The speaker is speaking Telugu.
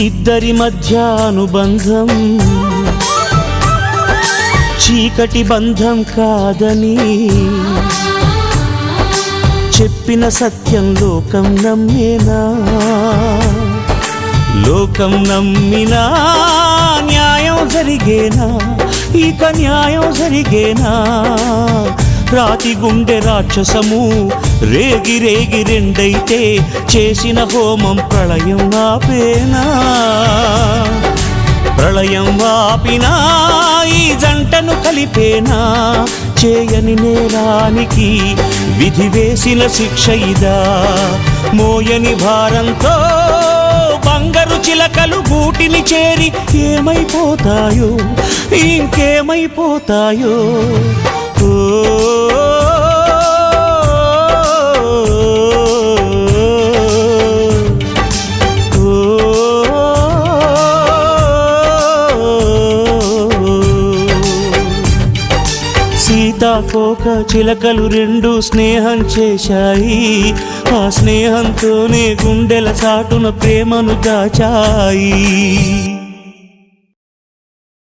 ఇద్దరి మధ్య అనుబంధం చీకటి బంధం కాదని చెప్పిన సత్యం లోకం నమ్మేనా? లోకం నమ్మినా న్యాయం జరిగేనా? ఇక న్యాయం జరిగేనా? రాతి గుండె రాక్షసము రేగి రేగి రెండైతే చేసిన హోమం ప్రళయం ఆపేనా? ప్రళయం ఆపినా ఈ జంటను కలిపేనా? చేయని నేరానికి విధి వేసిన శిక్ష ఇదా? మోయని భారంతో బంగారు చిలకలు గూటిని చేరి ఏమైపోతాయో ఇంకేమైపోతాయో. సీతాకోక చిలకలు రెండు స్నేహం చేశాయి. ఆ స్నేహంతోనే గుండెల చాటున ప్రేమను దాచాయి.